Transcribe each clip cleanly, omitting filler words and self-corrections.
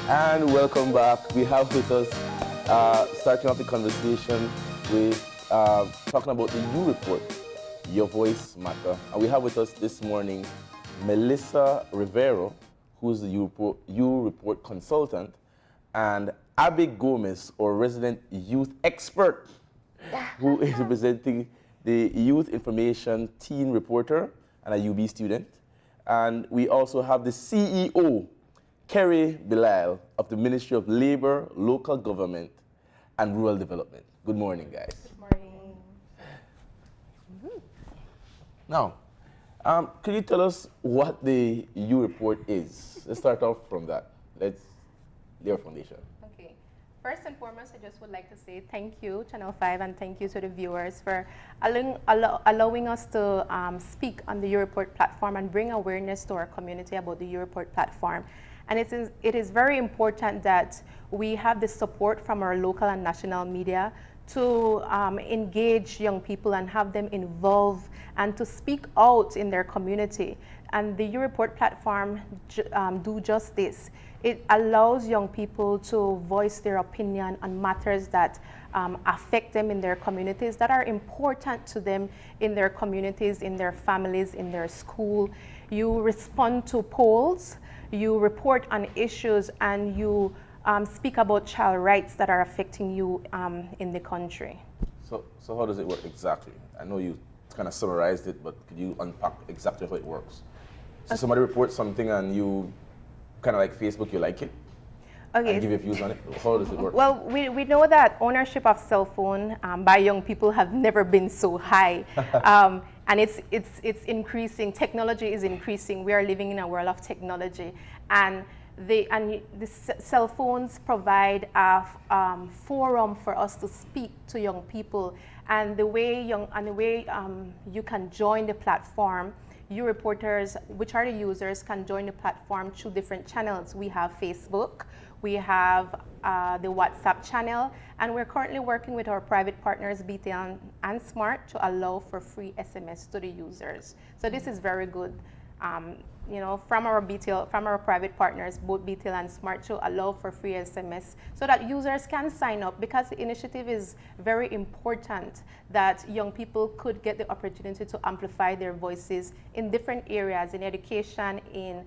And welcome back. We have with us, starting off the conversation with talking about the U Report, Your Voice Matter. And we have with us this morning Melissa Rivero, who's the U Report consultant, and Abbie Gomez, or resident youth expert, who is representing the Youth Information Teen Reporter and a UB student. And we also have the CEO, Kerry, Belisle, of the Ministry of Labor, Local Government, and Rural Development. Good morning, guys. Good morning. Now, could you tell us what the U Report is? Let's start off from that. Let's lay our foundation. Okay. First and foremost, I just would like to say thank you, Channel 5, and thank you to the viewers for allowing us to speak on the U Report platform and bring awareness to our community about the U Report platform. And it is very important that we have the support from our local and national media to engage young people and have them involved and to speak out in their community. And the U Report platform do just this. It allows young people to voice their opinion on matters that affect them in their communities, that are important to them in their communities, in their families, in their school. You respond to polls, you report on issues, and you speak about child rights that are affecting you in the country. So how does it work exactly? I know you kind of summarized it, but could you unpack exactly how it works? So somebody reports something and you kind of like Facebook, you like it? Okay. And give your views on it? How does it work? Well, we know that ownership of cell phone by young people have never been so high. And it's increasing. Technology is increasing. We are living in a world of technology. And the cell phones provide a forum for us to speak to young people. And the way you can join the platform, you reporters, which are the users, can join the platform through different channels. We have Facebook, we have the WhatsApp channel, and we're currently working with our private partners, BTL and Smart, to allow for free SMS to the users. So this is very good. From our private partners, both BTL and Smart, to allow for free SMS so that users can sign up, because the initiative is very important that young people could get the opportunity to amplify their voices in different areas, in education, in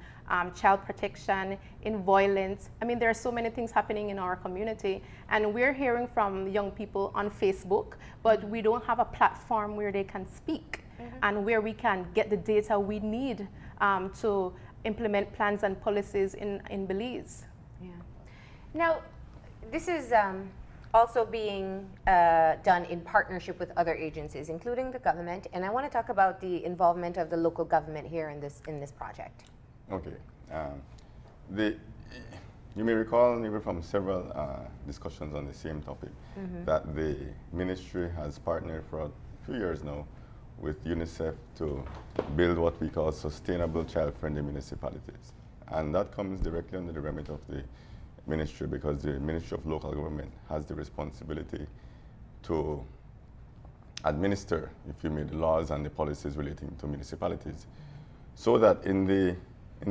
child protection, in violence. I mean, there are so many things happening in our community, and we're hearing from young people on Facebook, but we don't have a platform where they can speak and where we can get the data we need to implement plans and policies in Belize. Yeah. Now, this is also being done in partnership with other agencies, including the government, and I want to talk about the involvement of the local government here in this project. Okay. You may recall, maybe from several discussions on the same topic, that the ministry has partnered for a few years now with UNICEF to build what we call sustainable child-friendly municipalities. And that comes directly under the remit of the ministry, because the Ministry of Local Government has the responsibility to administer, if you may, the laws and the policies relating to municipalities. So that in the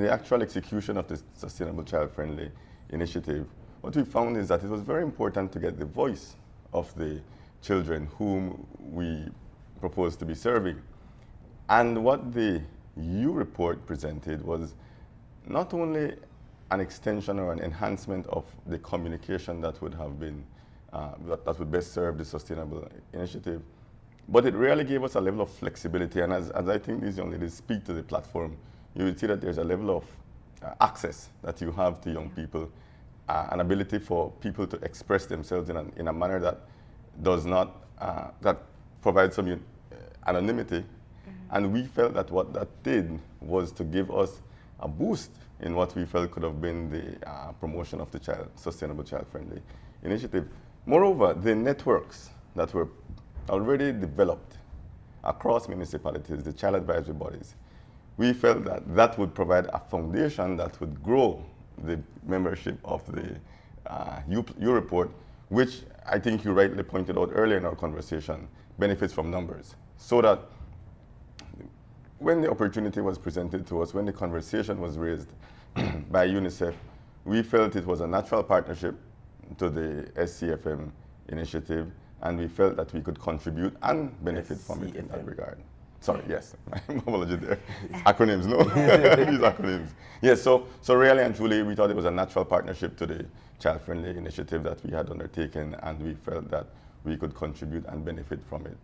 actual execution of the sustainable child-friendly initiative, what we found is that it was very important to get the voice of the children whom we propose to be serving. And what the U Report presented was not only an extension or an enhancement of the communication that would have been, that would best serve the sustainable initiative, but it really gave us a level of flexibility. And as I think these young ladies speak to the platform, you will see that there's a level of access that you have to young people, an ability for people to express themselves in a manner that does not, that provides some anonymity. And we felt that what that did was to give us a boost in what we felt could have been the promotion of the sustainable child-friendly initiative. Moreover, the networks that were already developed across municipalities, the child advisory bodies, we felt that that would provide a foundation that would grow the membership of the U Report, which I think you rightly pointed out earlier in our conversation, benefits from numbers. So that when the opportunity was presented to us, when the conversation was raised by UNICEF, we felt it was a natural partnership to the SCFM initiative, and we felt that we could contribute and benefit from it in that regard. Sorry, yes, my apology there. Acronyms, no? These acronyms. Yes, so really and truly, we thought it was a natural partnership to the child-friendly initiative that we had undertaken, and we felt that we could contribute and benefit from it.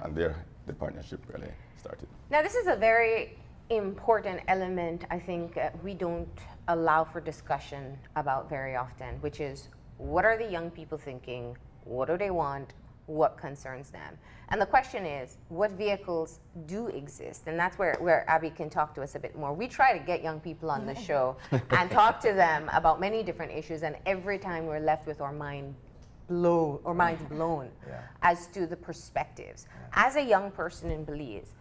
And there, the partnership really started. Now, this is a very important element, I think, we don't allow for discussion about very often, which is, what are the young people thinking? What do they want? What concerns them? And the question is, what vehicles do exist? And that's where Abbie can talk to us a bit more. We try to get young people on the show and talk to them about many different issues, and every time we're left with our minds blown as to the perspectives. As a young person in Belize,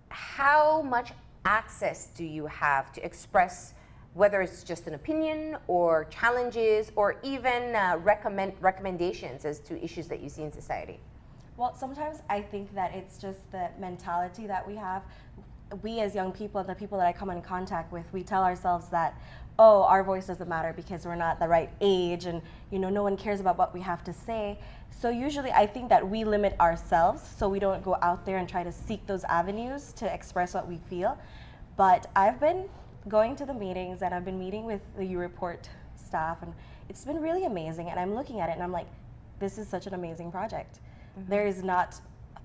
how much access do you have to express, whether it's just an opinion or challenges or even recommendations as to issues that you see in society? Well, sometimes I think that it's just the mentality that we have. We as young people, the people that I come in contact with, we tell ourselves that, oh, our voice doesn't matter because we're not the right age, and no one cares about what we have to say. So usually I think that we limit ourselves so we don't go out there and try to seek those avenues to express what we feel. But I've been going to the meetings, and I've been meeting with the U-Report staff, and it's been really amazing. And I'm looking at it and I'm like, this is such an amazing project. There is not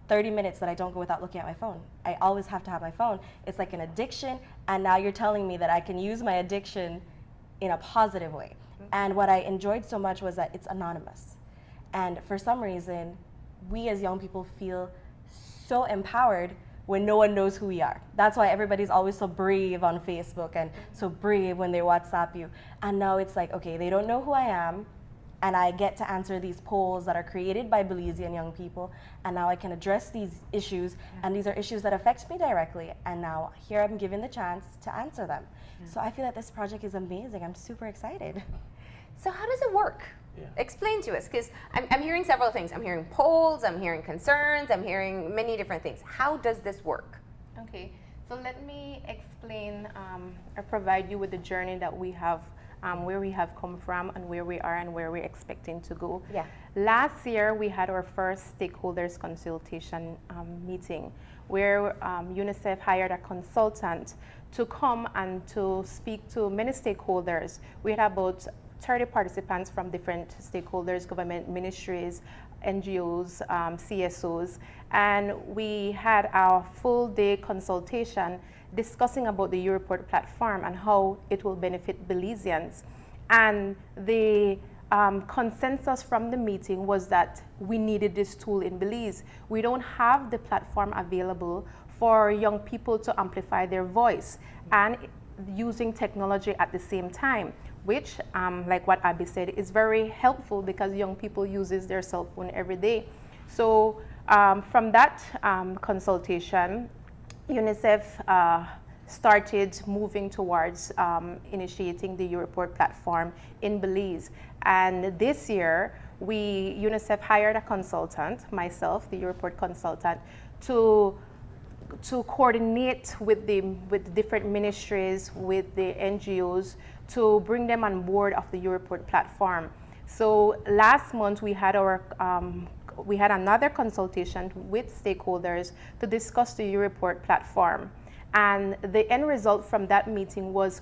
30 minutes that I don't go without looking at my phone. I always have to have my phone. It's like an addiction, and now you're telling me that I can use my addiction in a positive way. And what I enjoyed so much was that it's anonymous. And for some reason, we as young people feel so empowered when no one knows who we are. That's why everybody's always so brave on Facebook and so brave when they WhatsApp you. And now it's like, okay, they don't know who I am, and I get to answer these polls that are created by Belizean young people, and now I can address these issues, and these are issues that affect me directly, and now here I'm given the chance to answer them. So I feel that this project is amazing. I'm super excited. So how does it work? Explain to us, because I'm hearing several things. I'm hearing polls, I'm hearing concerns, I'm hearing many different things. How does this work? Okay, so let me explain or provide you with the journey that we have, where we have come from and where we are and where we're expecting to go. Last year, we had our first stakeholders consultation meeting where UNICEF hired a consultant to come and to speak to many stakeholders. We had about 30 participants from different stakeholders, government ministries, NGOs, CSOs, and we had our full day consultation discussing about the U-Report platform and how it will benefit Belizeans. And the consensus from the meeting was that we needed this tool in Belize. We don't have the platform available for young people to amplify their voice and using technology at the same time, which, like what Abbie said, is very helpful because young people uses their cell phone every day. So from that consultation, UNICEF started moving towards initiating the U-Report platform in Belize. And this year, UNICEF hired a consultant, myself, the U-Report consultant, to coordinate with the different ministries, with the NGOs, to bring them on board of the U-Report platform. So last month we had another consultation with stakeholders to discuss the U-Report platform. And the end result from that meeting was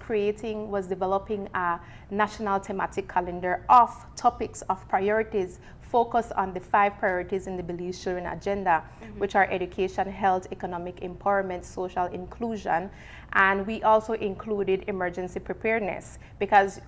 developing a national thematic calendar of topics of priorities focused on the 5 priorities in the Belize Children Agenda, which are education, health, economic empowerment, social inclusion. And we also included emergency preparedness because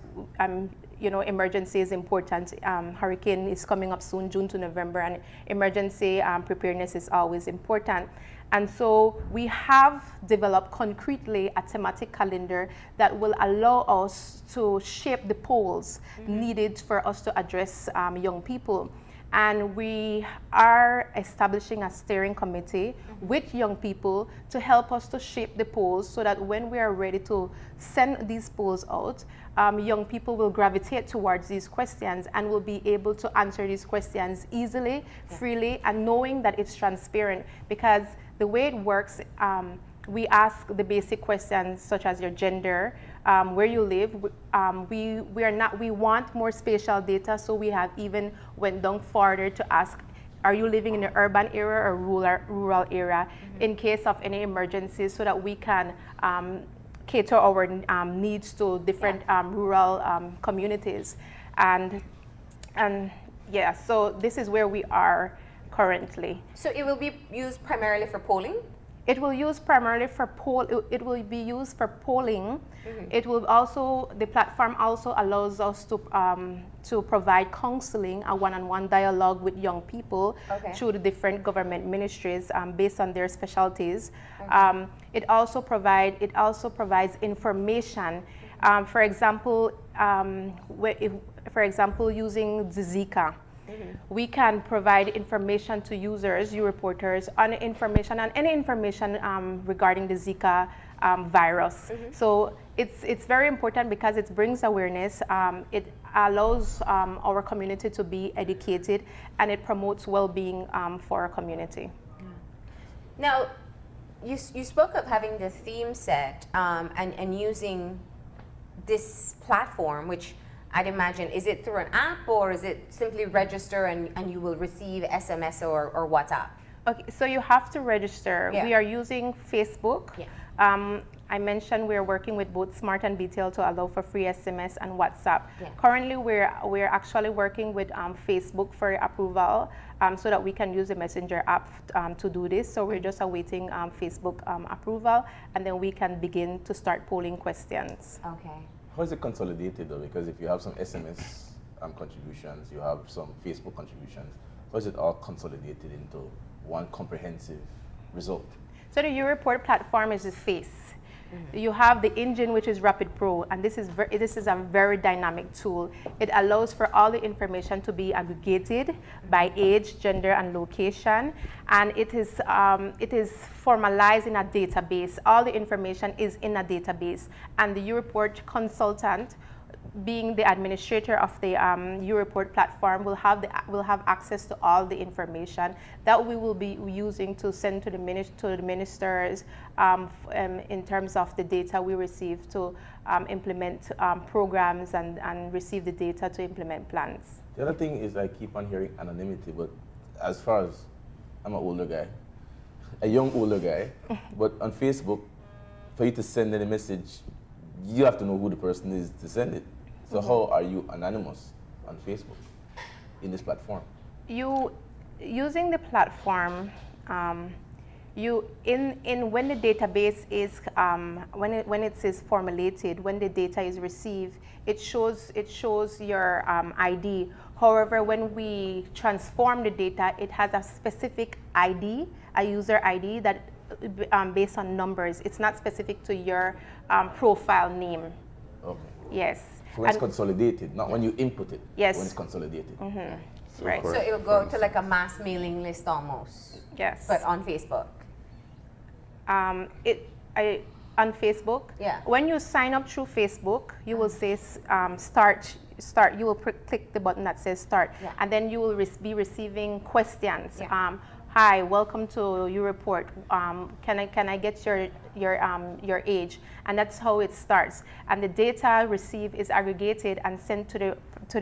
emergency is important. Hurricane is coming up soon, June to November, and emergency preparedness is always important. And so we have developed concretely a thematic calendar that will allow us to shape the polls needed for us to address young people. And we are establishing a steering committee with young people to help us to shape the polls so that when we are ready to send these polls out, young people will gravitate towards these questions and will be able to answer these questions easily, freely, and knowing that it's transparent. Because the way it works, we ask the basic questions such as your gender, where you live. We want more spatial data, so we have even went down further to ask, are you living in an urban area or rural area, in case of any emergencies, so that we can cater our needs to different rural communities. And yeah, so this is where we are currently. So it will be used primarily for polling? It will use primarily for it will be used for polling. It will also, the platform also allows us to provide counseling, a one-on-one dialogue with young people through the different government ministries based on their specialties. It also provides information. For example, using the Zika. We can provide information to users, you reporters, on information and any information regarding the Zika virus. So it's very important because it brings awareness. It allows our community to be educated, and it promotes well-being for our community. Now, you spoke of having the theme set and using this platform, which I'd imagine, is it through an app, or is it simply register and you will receive SMS or WhatsApp? Okay, so you have to register. Yeah. We are using Facebook. Yeah. I mentioned we're working with both Smart and BTL to allow for free SMS and WhatsApp. Yeah. Currently, we're actually working with Facebook for approval so that we can use the Messenger app to do this. So we're just awaiting Facebook approval, and then we can begin to start polling questions. Okay. How is it consolidated though? Because if you have some SMS contributions, you have some Facebook contributions, how is it all consolidated into one comprehensive result? So the U-Report platform is the face. You have the engine, which is Rapid Pro, and this is a very dynamic tool. It allows for all the information to be aggregated by age, gender, and location, and it is formalized in a database. All the information is in a database, and the U-Report consultant, being the administrator of the U-Report platform, will have access to all the information that we will be using to send to the ministers in terms of the data we receive to implement programs and receive the data to implement plans. The other thing is I keep on hearing anonymity, but as far as I'm an older guy, a young older guy, but on Facebook, for you to send any message, you have to know who the person is to send it. So how are you anonymous on Facebook in this platform? You using the platform, when the database is when it is formulated, when the data is received, it shows your ID. However, when we transform the data, it has a specific ID, a user ID that based on numbers. It's not specific to your profile name. Okay. Yes. So when it's consolidated, not when you input it. Yes. When it's consolidated. Right. So it'll go to like a mass mailing list almost. Yes. But on Facebook. On Facebook. Yeah. When you sign up through Facebook, you will say start. You will click the button that says start, and then you will be receiving questions. Yeah. Hi, welcome to U-Report. Can I get your age? And that's how it starts. And the data received is aggregated and sent to the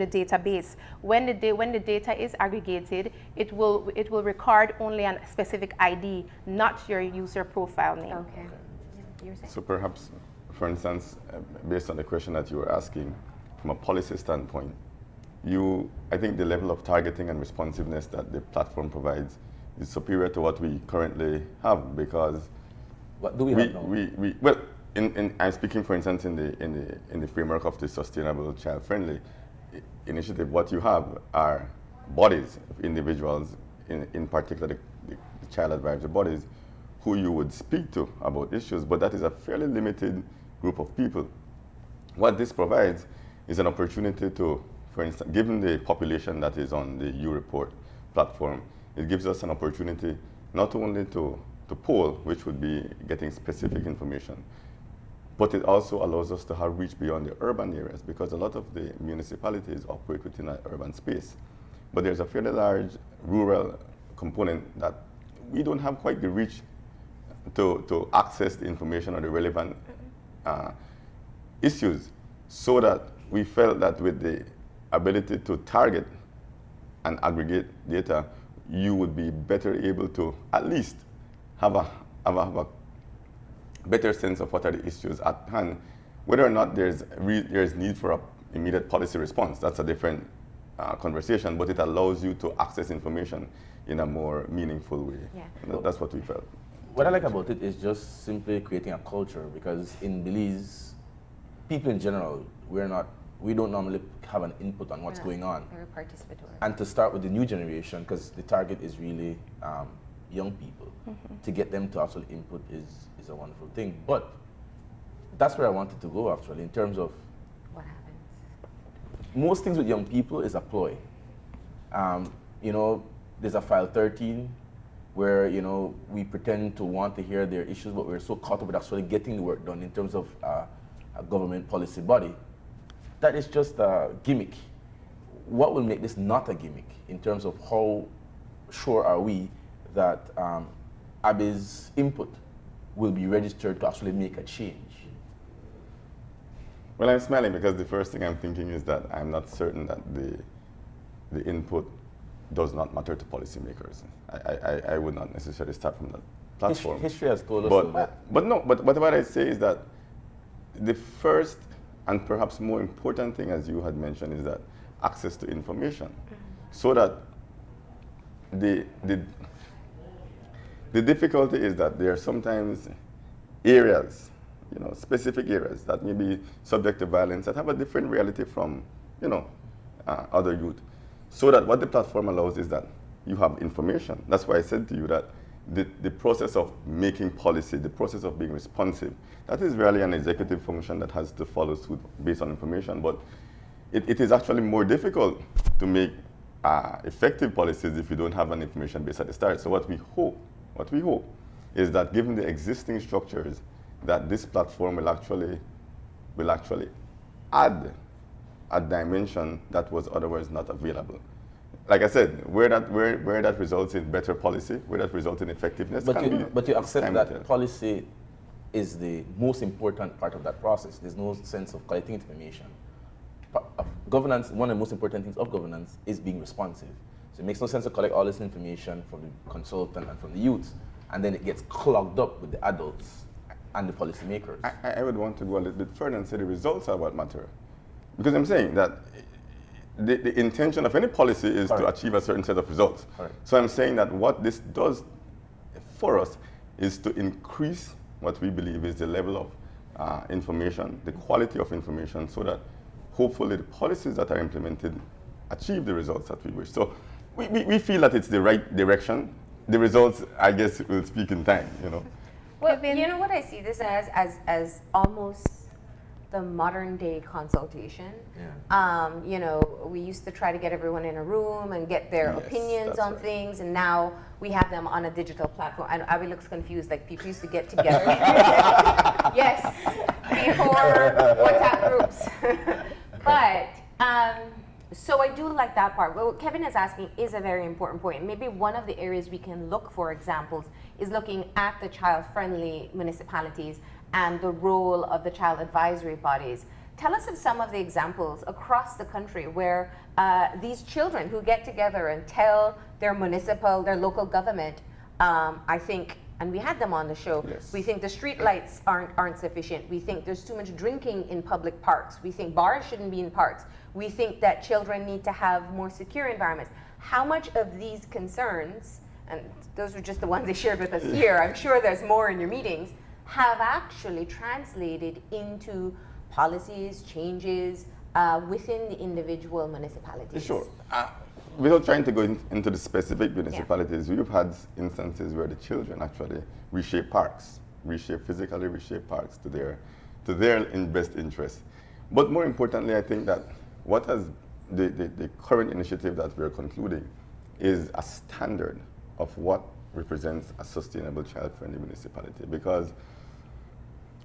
database. When the data is aggregated, it will record only a specific ID, not your user profile name. Okay. You're saying? So perhaps, for instance, based on the question that you were asking, from a policy standpoint, I think the level of targeting and responsiveness that the platform provides is superior to what we currently have, because what do we have now? I'm speaking, for instance, in the framework of the Sustainable Child Friendly initiative. What you have are bodies of individuals, in particular the child advisory bodies, who you would speak to about issues, but that is a fairly limited group of people. What this provides is an opportunity to, for instance, given the population that is on the U-Report platform, it gives us an opportunity not only to poll, which would be getting specific information, but it also allows us to have reach beyond the urban areas, because a lot of the municipalities operate within an urban space. But there's a fairly large rural component that we don't have quite the reach to access the information or the relevant issues, so that we felt that with the ability to target and aggregate data, you would be better able to at least have a better sense of what are the issues at hand. Whether or not there's need for an immediate policy response, that's a different conversation, but it allows you to access information in a more meaningful way. Yeah. That's what we felt. What I like about it is just simply creating a culture, because in Belize, people in general, we don't normally have an input on what's going on. Very participatory. And to start with the new generation, because the target is really young people, to get them to actually input is a wonderful thing. But that's where I wanted to go actually, in terms of What happens? most things with young people is a ploy. You know, there's a file 13 where, you know, we pretend to want to hear their issues, but we're so caught up with actually getting the work done in terms of a government policy body. That is just a gimmick. What will make this not a gimmick in terms of how sure are we that Abbie's input will be registered to actually make a change? Well, I'm smiling because the first thing I'm thinking is that I'm not certain that the input does not matter to policymakers. I would not necessarily start from that platform. History has told us so that. But what I say is that the first and perhaps more important thing, as you had mentioned, is that access to information, so that the difficulty is that there are sometimes areas, you know, specific areas that may be subject to violence that have a different reality from, you know, other youth. So that what the platform allows is that you have information. That's why I said to you that the process of making policy, the process of being responsive, that is really an executive function that has to follow suit based on information. But it is actually more difficult to make effective policies if you don't have an information base at the start. So what we hope is that given the existing structures, that this platform will actually add a dimension that was otherwise not available. Like I said, where that results in better policy, where that results in effectiveness. But you accept that policy is the most important part of that process. There's no sense of collecting information. Governance, one of the most important things of governance is being responsive. So it makes no sense to collect all this information from the consultant and from the youth, and then it gets clogged up with the adults and the policymakers. I would want to go a little bit further and say the results are what matter. Because I'm saying that the intention of any policy is to achieve a certain set of results. So I'm saying that what this does for us is to increase what we believe is the level of information, the quality of information, so that hopefully the policies that are implemented achieve the results that we wish. So we feel that it's the right direction. The results, I guess, will speak in time, you know. Well, you know what I see this as almost the modern day consultation. Yeah. You know, we used to try to get everyone in a room and get their opinions on things, and now we have them on a digital platform. And Abbie looks confused, like people used to get together. Yes, before WhatsApp groups. But so I do like that part. What Kevin is asking is a very important point. Maybe one of the areas we can look for examples is looking at the child-friendly municipalities and the role of the child advisory bodies. Tell us of some of the examples across the country where these children who get together and tell their local government, I think, and we had them on the show, we think the street lights aren't sufficient. We think there's too much drinking in public parks. We think bars shouldn't be in parks. We think that children need to have more secure environments. How much of these concerns, and those are just the ones they shared with us here, I'm sure there's more in your meetings, have actually translated into policies, changes within the individual municipalities? Sure. Without trying to go into the specific municipalities, we've had instances where the children actually physically reshape parks to their best interest. But more importantly, I think that what has the current initiative that we're concluding is a standard of what represents a sustainable child-friendly municipality. Because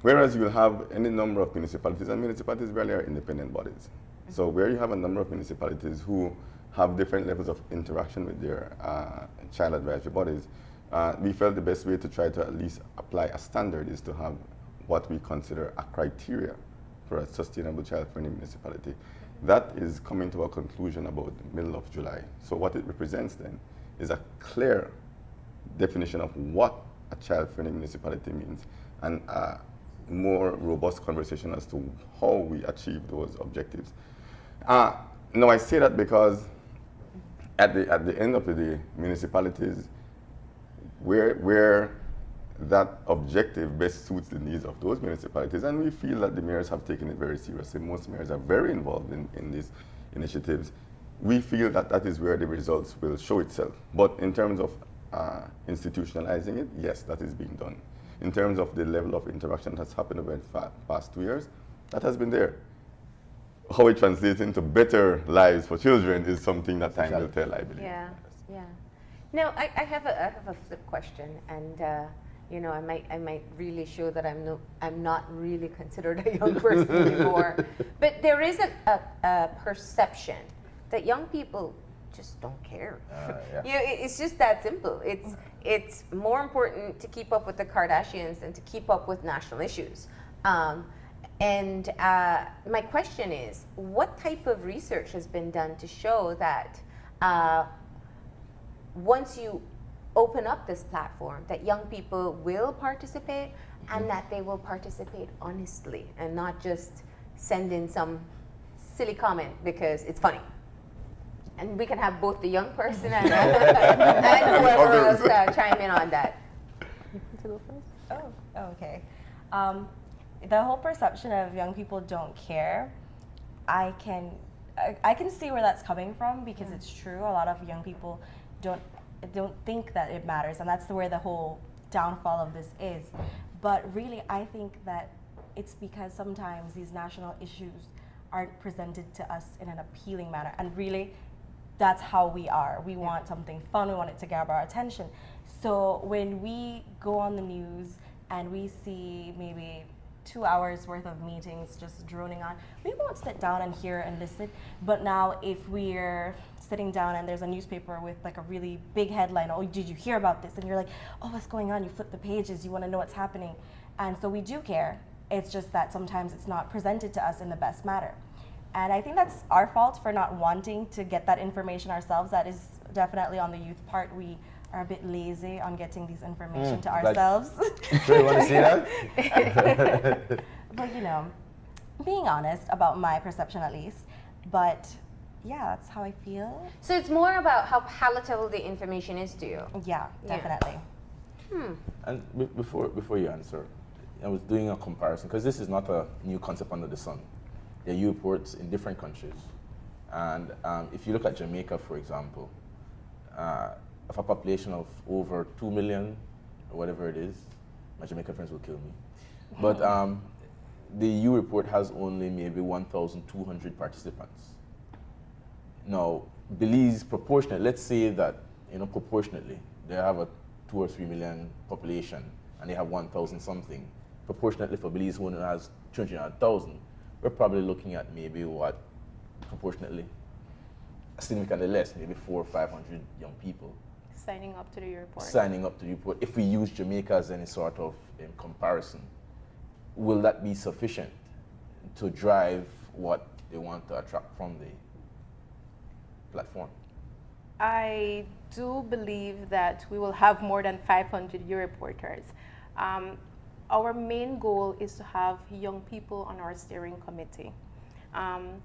whereas you will have any number of municipalities, and municipalities really are independent bodies. So where you have a number of municipalities who have different levels of interaction with their child advisory bodies, We felt the best way to try to at least apply a standard is to have what we consider a criteria for a sustainable child-friendly municipality. That is coming to a conclusion about the middle of July. So what it represents then is a clear definition of what a child-friendly municipality means and a more robust conversation as to how we achieve those objectives. Now I say that because at the end of the day, municipalities, where that objective best suits the needs of those municipalities, and we feel that the mayors have taken it very seriously. Most mayors are very involved in these initiatives. We feel that that is where the results will show itself. But in terms of institutionalizing it, yes, that is being done. In terms of the level of interaction that's happened over the past 2 years, that has been there. How it translates into better lives for children is something that time will tell, I believe. Yeah, yeah. Now, I have a flip question, and you know, I might really show that I'm not really considered a young person anymore. But there is a perception that young people just don't care. Yeah. You know, it's just that simple. It's more important to keep up with the Kardashians than to keep up with national issues. And my question is, what type of research has been done to show that once you open up this platform, that young people will participate and that they will participate honestly and not just send in some silly comment because it's funny? And we can have both the young person and whoever else chime in on that. Oh, okay. The whole perception of young people don't care, I can see where that's coming from because it's true. A lot of young people don't think that it matters, and that's where the whole downfall of this is. But really, I think that it's because sometimes these national issues aren't presented to us in an appealing manner, and really, that's how we are. We want something fun, we want it to grab our attention. So when we go on the news and we see maybe 2 hours worth of meetings just droning on, we won't sit down and hear and listen. But now if we're sitting down and there's a newspaper with like a really big headline, oh, did you hear about this? And you're like, oh, what's going on? You flip the pages, you want to know what's happening. And so we do care. It's just that sometimes it's not presented to us in the best manner. And I think that's our fault for not wanting to get that information ourselves. That is definitely on the youth part. We are a bit lazy on getting these information to ourselves. Sure, you want to see that? But you know, being honest about my perception at least. But yeah, that's how I feel. So it's more about how palatable the information is to you. Yeah, definitely. And before you answer, I was doing a comparison because this is not a new concept under the sun. There are youth reports in different countries. And if you look at Jamaica, for example, of a population of over 2 million, or whatever it is, my Jamaican friends will kill me. But the EU report has only maybe 1,200 participants. Now, Belize proportionate, let's say that, proportionately, they have a 2 or 3 million population and they have 1,000 something. Proportionately for Belize, who only has 200,000, we're probably looking at maybe proportionately, significantly less, maybe 400 or 500 young people. Signing up to the report. Signing up to the report. If we use Jamaica as any sort of comparison, will that be sufficient to drive what they want to attract from the platform? I do believe that we will have more than 500 youth reporters. Our main goal is to have young people on our steering committee.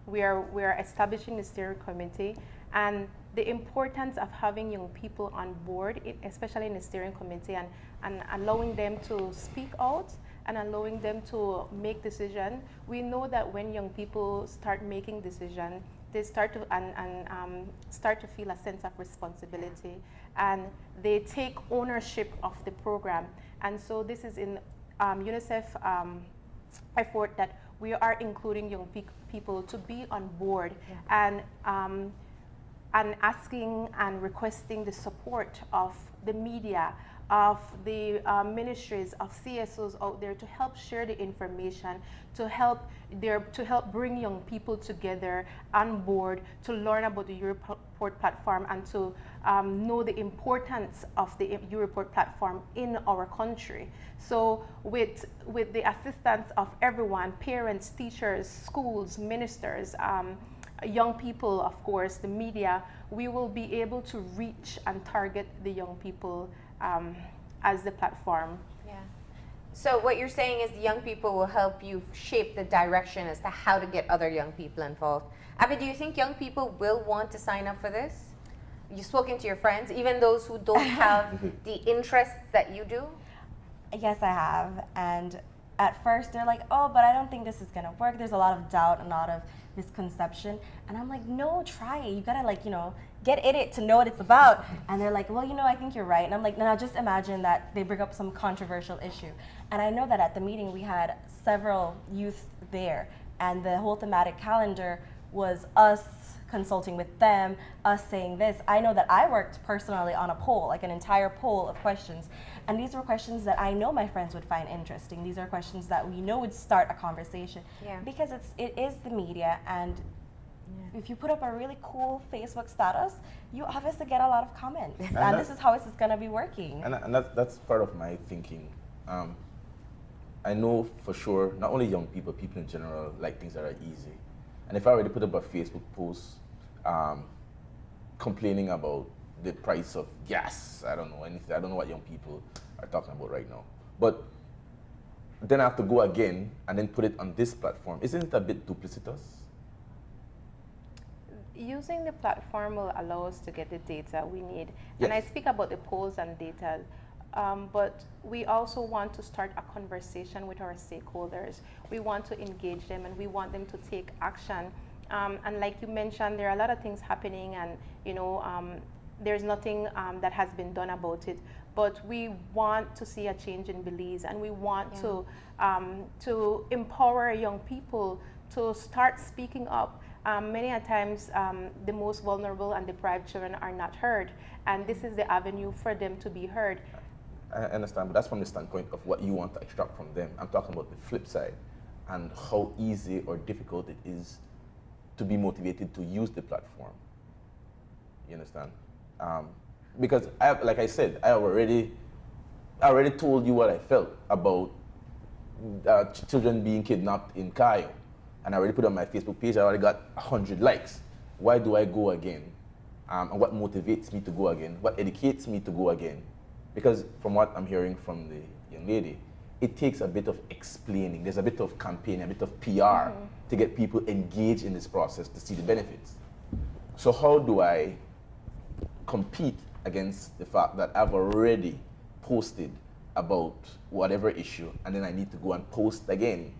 We are establishing the steering committee, and the importance of having young people on board, especially in the steering committee, and allowing them to speak out and allowing them to make decisions. We know that when young people start making decisions, they start to feel a sense of responsibility, and they take ownership of the program. And so this is in UNICEF effort that we are including young people to be on board and asking and requesting the support of the media, of the ministries, of CSOs out there to help share the information, to help bring young people together on board to learn about the Europort platform and to know the importance of the Europort platform in our country. So with the assistance of everyone, parents, teachers, schools, ministers, young people, of course, the media, we will be able to reach and target the young people as the platform. Yeah. So what you're saying is the young people will help you shape the direction as to how to get other young people involved. Abbie, do you think young people will want to sign up for this? You've spoken to your friends, even those who don't have the interests that you do? Yes, I have. And at first they're like, oh, but I don't think this is gonna work. There's a lot of doubt and a lot of misconception. And I'm like, no, try it. You gotta get in it to know what it's about. And they're like, well, I think you're right. And I'm like, now just imagine that they bring up some controversial issue. And I know that at the meeting we had several youth there, and the whole thematic calendar was us consulting with them, us saying this. I know that I worked personally on a poll, like an entire poll of questions. And these were questions that I know my friends would find interesting. These are questions that we know would start a conversation. Yeah. Because it is the media, and if you put up a really cool Facebook status, you obviously get a lot of comments. And this is how it's going to be working. And that's part of my thinking. I know for sure, not only young people, people in general like things that are easy. And if I already put up a Facebook post complaining about the price of gas, I don't know anything, I don't know what young people are talking about right now. But then I have to go again and then put it on this platform. Isn't it a bit duplicitous? Using the platform will allow us to get the data we need. Yes. And I speak about the polls and data, but we also want to start a conversation with our stakeholders. We want to engage them, and we want them to take action. And like you mentioned, there are a lot of things happening, and there's nothing that has been done about it. But we want to see a change in Belize, and we want to empower young people to start speaking up. Many a times, the most vulnerable and deprived children are not heard, and this is the avenue for them to be heard. I understand, but that's from the standpoint of what you want to extract from them. I'm talking about the flip side and how easy or difficult it is to be motivated to use the platform. You understand? Because, like I said, I already told you what I felt about children being kidnapped in Cayo. And I already put it on my Facebook page. I already got 100 likes. Why do I go again? And what motivates me to go again? What educates me to go again? Because from what I'm hearing from the young lady, it takes a bit of explaining. There's a bit of campaigning, a bit of PR to get people engaged in this process to see the benefits. So how do I compete against the fact that I've already posted about whatever issue, and then I need to go and post again?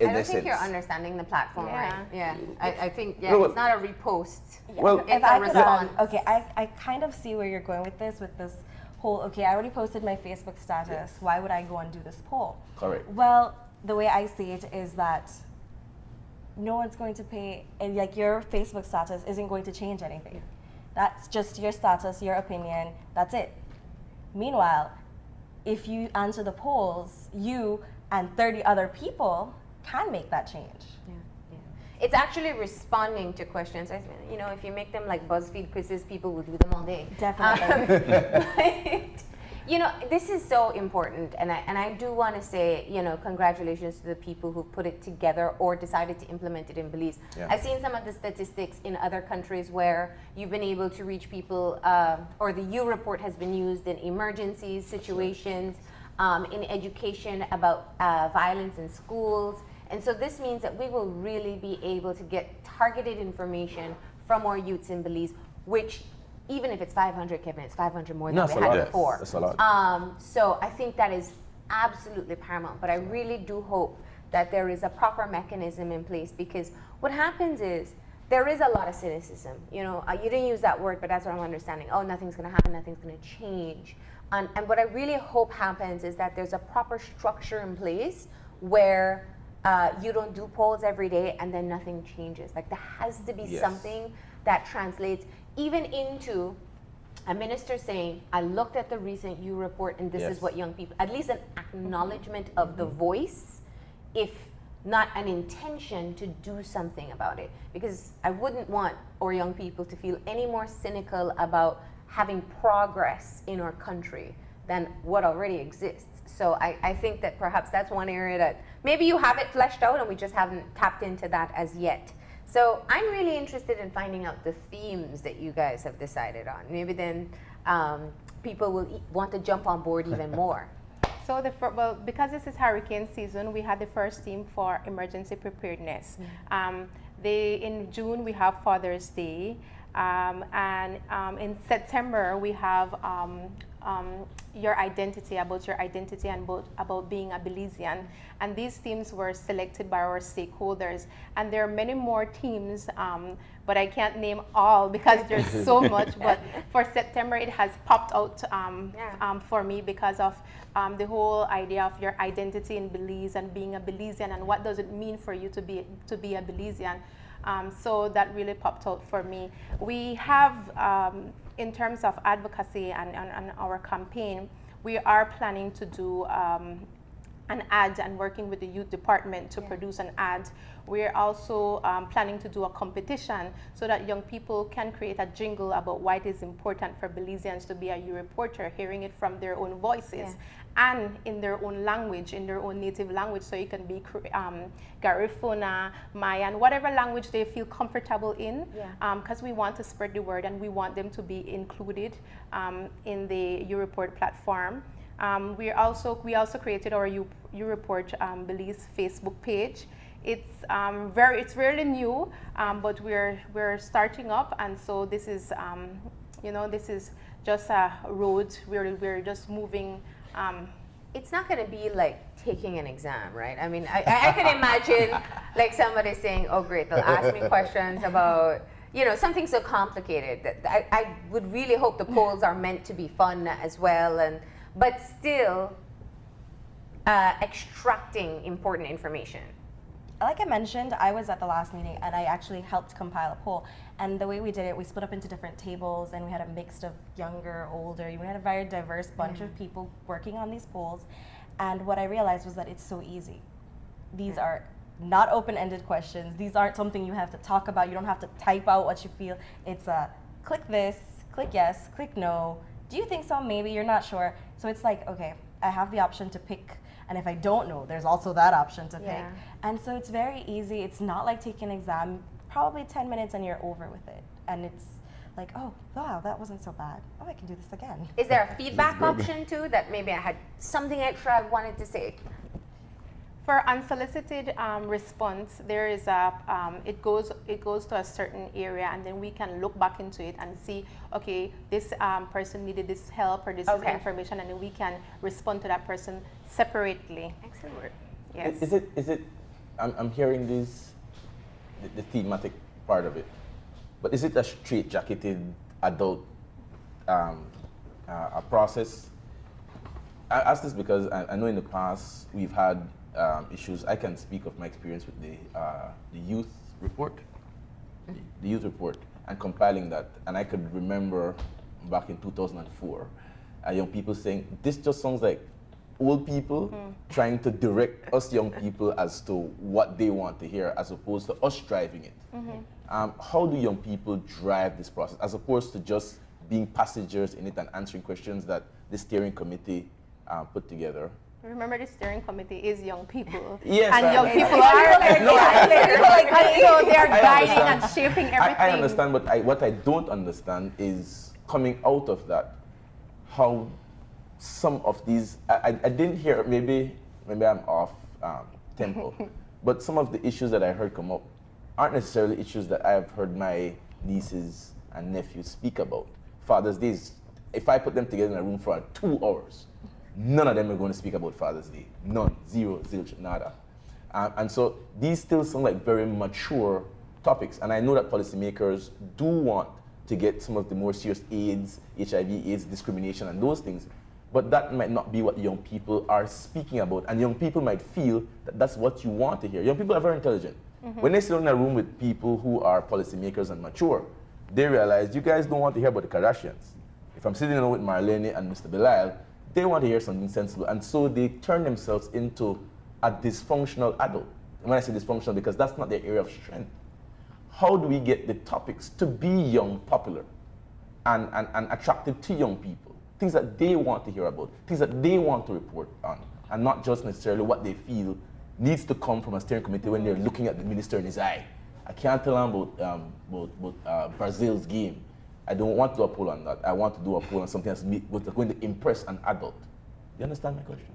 I don't think you're understanding the platform right. Yeah, I think No, it's not a repost. Well, it's a response. I kind of see where you're going with this whole, I already posted my Facebook status. Yes. Why would I go and do this poll? Correct. Well, the way I see it is that no one's going to pay, and like your Facebook status isn't going to change anything. That's just your status, your opinion, that's it. Meanwhile, if you answer the polls, you and 30 other people can make that change. It's actually responding to questions. If you make them like BuzzFeed quizzes, people will do them all day. Definitely. This is so important, and I do want to say, congratulations to the people who put it together or decided to implement it in Belize. Yeah. I've seen some of the statistics in other countries where you've been able to reach people, or the Europort has been used in emergencies, situations, in education about violence in schools. And so this means that we will really be able to get targeted information from our youths in Belize, which, even if it's 500, Kevin, it's 500 more than we had before. That's a lot. So I think that is absolutely paramount. But I really do hope that there is a proper mechanism in place, because what happens is there is a lot of cynicism. You didn't use that word, but that's what I'm understanding. Oh, nothing's going to happen, nothing's going to change. And what I really hope happens is that there's a proper structure in place where you don't do polls every day and then nothing changes. Like, there has to be something that translates even into a minister saying, I looked at the recent U report and this Yes. is what young people, at least an acknowledgement of the voice, if not an intention to do something about it. Because I wouldn't want our young people to feel any more cynical about having progress in our country than what already exists. So I think that perhaps that's one area that maybe you have it fleshed out and we just haven't tapped into that as yet. So I'm really interested in finding out the themes that you guys have decided on. Maybe then people will want to jump on board even more. So well, because this is hurricane season, we had the first theme for emergency preparedness. In June we have Father's Day, and in September we have your identity and about being a Belizean. And these themes were selected by our stakeholders. And there are many more themes, but I can't name all because there's so much. But for September, it has popped out for me because of the whole idea of your identity in Belize and being a Belizean and what does it mean for you to be a Belizean. So that really popped out for me. We have, in terms of advocacy and our campaign, we are planning to do an ad and working with the youth department to produce an ad. We're also planning to do a competition so that young people can create a jingle about why it is important for Belizeans to be a youth reporter, hearing it from their own voices and in their own language, in their own native language. So you can be Garifuna, Mayan, whatever language they feel comfortable in, because we want to spread the word and we want them to be included in the U-Report platform. We also created our U-Report Belize Facebook page. It's really new, but we're starting up, and so this is this is just a road. We're just moving. It's not going to be like taking an exam, right? I mean, I can imagine like somebody saying, "Oh, great, they'll ask me questions about." Something so complicated. That I would really hope the polls are meant to be fun as well, but still extracting important information. Like I mentioned, I was at the last meeting and I actually helped compile a poll. And the way we did it, we split up into different tables and we had a mix of younger, older. We had a very diverse bunch of people working on these polls. And what I realized was that it's so easy. These are not open-ended questions. These aren't something you have to talk about. You don't have to type out what you feel. It's a click this, click yes, click no. Do you think so? Maybe. You're not sure. So it's like, okay, I have the option to pick. And if I don't know, there's also that option to pick. And so it's very easy. It's not like taking an exam, probably 10 minutes and you're over with it. And it's like, oh, wow, that wasn't so bad. Oh, I can do this again. Is there a feedback option too, that maybe I had something extra I wanted to say? For unsolicited response, there is it goes to a certain area, and then we can look back into it and see, okay, this person needed this help or this is information, and then we can respond to that person separately. Excellent. Yes. Is it? I'm hearing the thematic part of it, but is it a straight-jacketed adult a process? I ask this because I know in the past we've had issues. I can speak of my experience with the youth report, and compiling that. And I could remember back in 2004, young people saying, "This just sounds like old people trying to direct us young people as to what they want to hear, as opposed to us driving it." How do young people drive this process, as opposed to just being passengers in it and answering questions that the steering committee put together? Remember, the steering committee is young people. Yes, and young people are and so they're guiding and shaping everything. I understand, but what I don't understand is coming out of that, how some of these, I didn't hear, maybe I'm off tempo, but some of the issues that I heard come up aren't necessarily issues that I have heard my nieces and nephews speak about. Father's Day, if I put them together in a room for 2 hours, none of them are going to speak about Father's Day. None. Zero, zilch, nada. And so these still sound like very mature topics. And I know that policymakers do want to get some of the more serious AIDS, HIV, AIDS, discrimination, and those things. But that might not be what young people are speaking about. And young people might feel that that's what you want to hear. Young people are very intelligent. When they sit in a room with people who are policymakers and mature, they realize you guys don't want to hear about the Kardashians. from sitting down with Marlene and Mr. Belisle, they want to hear something sensible, and so they turn themselves into a dysfunctional adult. When I say dysfunctional, because that's not their area of strength. How do we get the topics to be young, popular, and attractive to young people? Things that they want to hear about, things that they want to report on, and not just necessarily what they feel needs to come from a steering committee when they're looking at the minister in his eye. I can't tell them about Brazil's game. I don't want to do a poll on that. I want to do a poll on something that's going to impress an adult. Do you understand my question?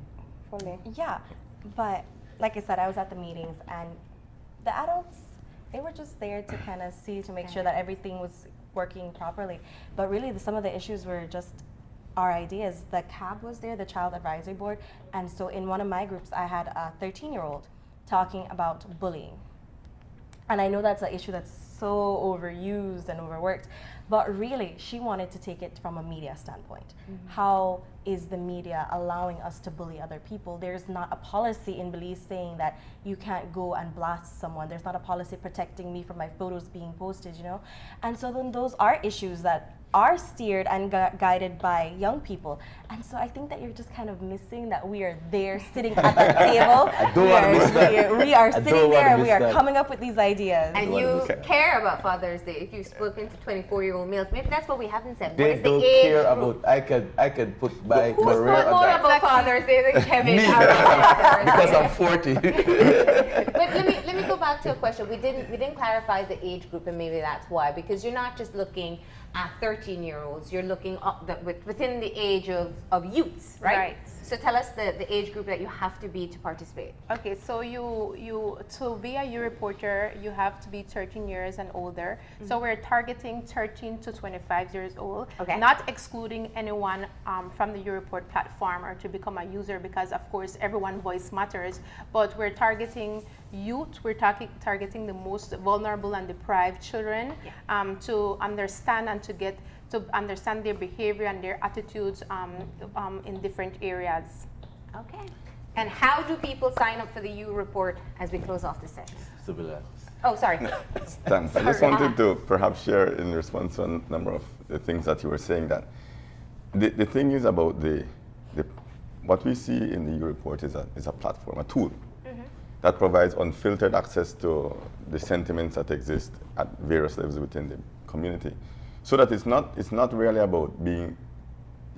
Fully. Yeah, but like I said, I was at the meetings, and the adults, they were just there to kind of see, to make sure that everything was working properly. But really, some of the issues were just our ideas. The CAB was there, the Child Advisory Board, and so in one of my groups, I had a 13-year-old talking about bullying. And I know that's an issue that's so overused and overworked, but really, she wanted to take it from a media standpoint. Mm-hmm. How is the media allowing us to bully other people? There's not a policy in Belize saying that you can't go and blast someone. There's not a policy protecting me from my photos being posted, you know? And so then those are issues that are steered and guided by young people. And so I think that you're just kind of missing that we are there sitting at the table. I don't want to miss that. We are sitting there and we are coming up with these ideas. And you care about Father's Day. If you've spoken to 24-year-old males, maybe that's what we haven't said. They what is don't the age care group? about, I could put my Who's career spoke on more that. about Father's Day than Kevin? Me. Because I'm 40. But let me go back to a question. We didn't clarify the age group, and maybe that's why, because you're not just looking at 13-year-olds, you're looking up within the age of youths, right? Right. So tell us the age group that you have to be to participate. Okay, so you to be a U reporter, you have to be 13 years and older. Mm-hmm. So we're targeting 13 to 25 years old. Okay. Not excluding anyone from the U Report platform or to become a user, because of course everyone's voice matters. But we're targeting youth. We're targeting the most vulnerable and deprived children, to understand and to understand their behavior and their attitudes in different areas. Okay. And how do people sign up for the U Report as we close off the session? Oh, sorry. Thanks. I just wanted to perhaps share in response to a number of the things that you were saying, that the thing is about what we see in the U Report is a platform, a tool that provides unfiltered access to the sentiments that exist at various levels within the community. So that it's not really about being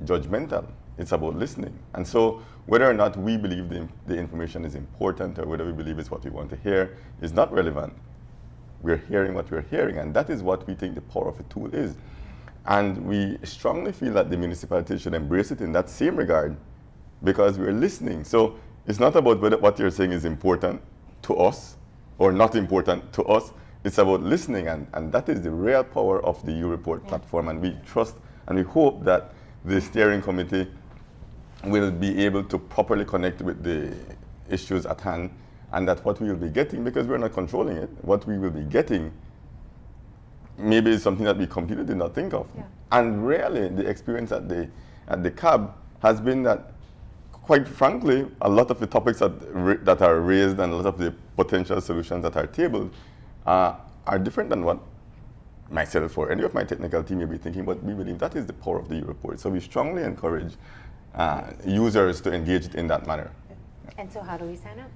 judgmental, it's about listening. And so whether or not we believe the information is important or whether we believe it's what we want to hear is not relevant. We're hearing what we're hearing, and that is what we think the power of a tool is. And we strongly feel that the municipality should embrace it in that same regard, because we're listening. So it's not about whether what you're saying is important to us or not important to us. It's about listening, and that is the real power of the U Report platform. And we trust and we hope that the steering committee will be able to properly connect with the issues at hand, and that what we will be getting, because we're not controlling it, what we will be getting maybe is something that we completely did not think of. Yeah. And really, the experience at the CAB has been that, quite frankly, a lot of the topics that are raised and a lot of the potential solutions that are tabled are different than what myself or any of my technical team may be thinking, but we believe that is the power of the U Report. So we strongly encourage users to engage it in that manner. And so how do we sign up?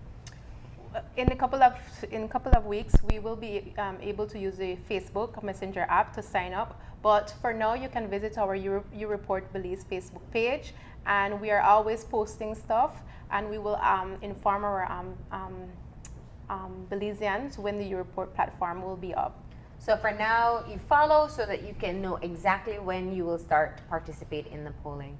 In a couple of weeks, we will be able to use the Facebook Messenger app to sign up. But for now, you can visit our U Report Belize Facebook page, and we are always posting stuff, and we will inform our Belizeans when the U Report platform will be up. So for now, you follow so that you can know exactly when you will start to participate in the polling.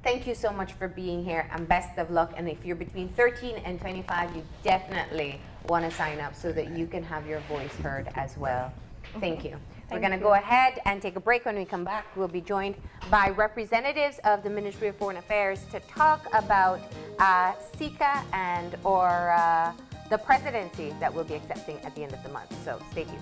Thank you so much for being here, and best of luck. And if you're between 13 and 25, you definitely want to sign up so that you can have your voice heard as well. Thank you. We're going to go ahead and take a break. When we come back, we'll be joined by representatives of the Ministry of Foreign Affairs to talk about SICA and or the presidency that we'll be accepting at the end of the month. So stay tuned.